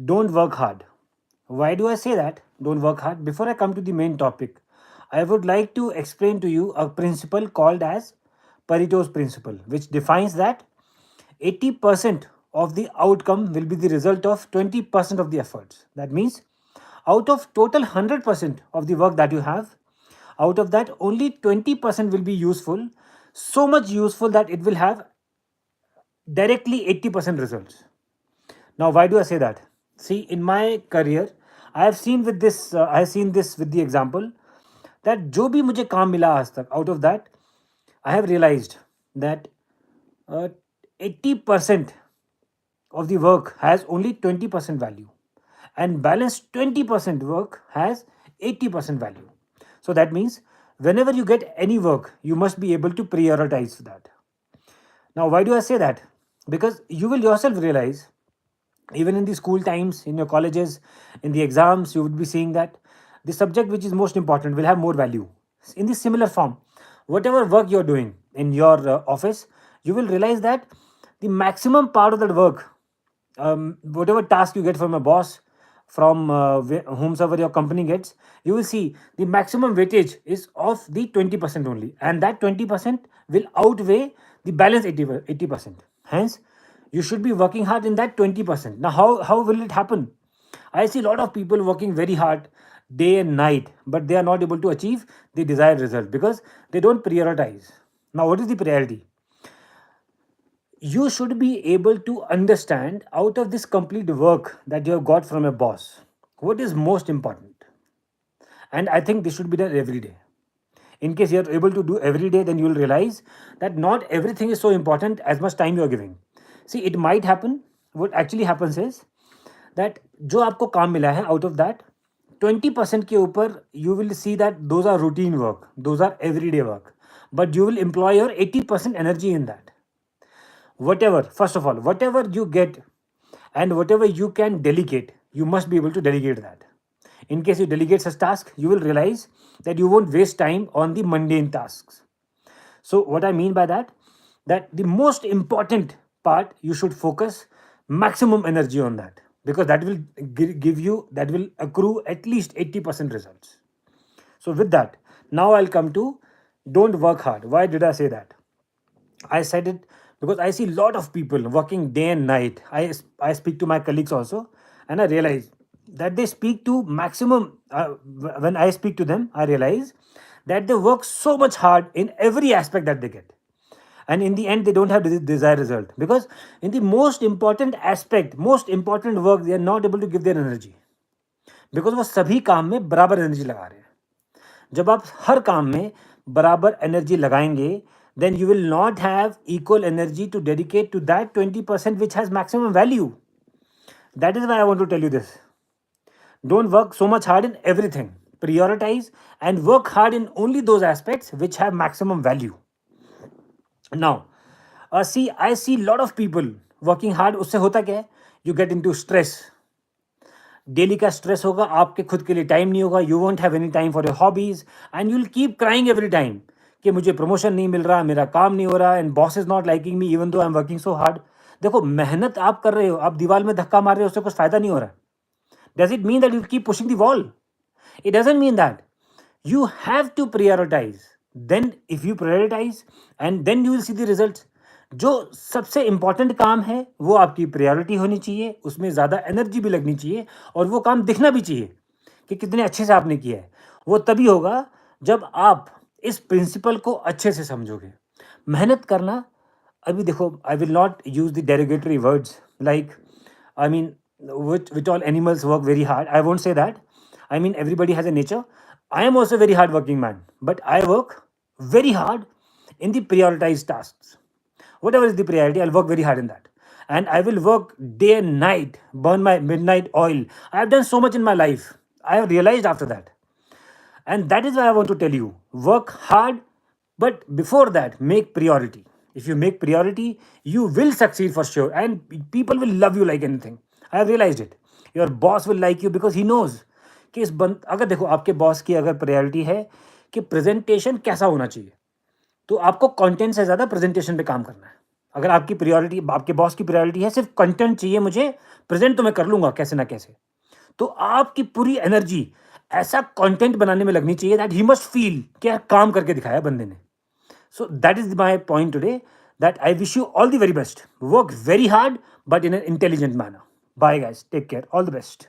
don't work hard. Why do I say that? Don't work hard. Before I come to the main topic, I would like to explain to you a principle called as Pareto's principle, which defines that 80% of the outcome will be the result of 20% of the efforts. That means out of total 100% of the work that you have, out of that only 20% will be useful, so much useful that it will have directly 80% results. Now, why do I say that? See, in my career, I have seen with this, I have seen this with the example that जो भी मुझे काम मिला आज तक, out of that, I have realized that uh, 80% of the work has only 20% value, and balance 20% work has 80% value. So that means whenever you get any work, you must be able to prioritize that. Now, why do I say that? Because you will yourself realize, even in the school times, in your colleges, in the exams, you would be seeing that the subject which is most important will have more value. In the similar form, whatever work you're doing in your office, you will realize that the maximum part of that work, whatever task you get from a boss, from whomsoever your company gets, you will see the maximum weightage is of the 20% only, and that 20% will outweigh the balance 80%. Hence, you should be working hard in that 20%. Now, how will it happen? I see a lot of people working very hard day and night, but they are not able to achieve the desired result because they don't prioritize. Now, what is the priority? You should be able to understand out of this complete work that you have got from a boss, what is most important. And I think this should be done every day. In case you are able to do every day, then you will realize that not everything is so important as much time you are giving. See, it might happen, what actually happens is that जो आपको काम मिला है, out of that 20% के ऊपर you will see that those are routine work, those are everyday work, but you will employ your 80% energy in that. Whatever, first of all, whatever you get and whatever you can delegate, you must be able to delegate that. In case you delegate such task, you will realize that you won't waste time on the mundane tasks. So what I mean by that, that the most important part, you should focus maximum energy on that, because that will give you, that will accrue at least 80% results. So with that, now I'll come to don't work hard. Why did I say that? I said it because I see a lot of people working day and night. I speak to my colleagues also, and I realize that they speak to maximum. When I speak to them, I realize that they work so much hard in every aspect that they get, and in the end, they don't have the desired result, because in the most important aspect, most important work, they are not able to give their energy, because वो सभी काम में बराबर energy लगा रहे हैं. जब आप हर काम में बराबर एनर्जी लगाएंगे, then you will not have equal energy to dedicate to that 20% which has maximum value. That is why I want to tell you this. Don't work so much hard in everything. Prioritize and work hard in only those aspects which have maximum value. Now, I see a lot of people working hard. उससे होता क्या है? You get into stress. Daily का stress होगा, आपके खुद के लिए टाइम नहीं होगा, you won't have any time for your hobbies, and you will keep crying every time कि मुझे प्रमोशन नहीं मिल रहा, मेरा काम नहीं हो रहा, and boss is not liking me even though I am working so hard. देखो, मेहनत आप कर रहे हो, आप दीवार में धक्का मार रहे हो, उससे कुछ फायदा नहीं हो रहा. Does it mean that you keep pushing the wall? It doesn't mean that. You have to prioritize. Then if you prioritize, and then you will see the results. जो सबसे इंपॉर्टेंट काम है वो आपकी प्रायोरिटी होनी चाहिए, उसमें ज़्यादा एनर्जी भी लगनी चाहिए, और वो काम दिखना भी चाहिए कि कितने अच्छे से आपने किया है. वो तभी होगा जब आप इस प्रिंसिपल को अच्छे से समझोगे. मेहनत करना, अभी देखो, I will not use the derogatory words like, I mean, which all animals work very hard. I won't say that. I mean, everybody has a nature. I am also a very hard working man, but I work very hard in the prioritized tasks. Whatever is the priority, I'll work very hard in that. And I will work day and night, burn my midnight oil. I have done so much in my life. I have realized after that. And that is why I want to tell you, work hard, but before that, make priority. If you make priority, you will succeed for sure. And people will love you like anything. I have realized it. Your boss will like you because he knows कि अगर देखो, आपके boss की अगर priority है कि presentation कैसा होना चाहिए, तो आपको कंटेंट से ज़्यादा प्रेजेंटेशन पे काम करना है. अगर आपकी प्रायोरिटी, आपके बॉस की प्रायोरिटी है सिर्फ कंटेंट चाहिए मुझे, प्रेजेंट तो मैं कर लूंगा कैसे ना कैसे, तो आपकी पूरी एनर्जी ऐसा कंटेंट बनाने में लगनी चाहिए दैट ही मस्ट फील कि यार काम करके दिखाया बंदे ने. So that is my point today, that I wish you all the very best. Work very hard, but in an intelligent manner. Bye guys. Take care. All the best.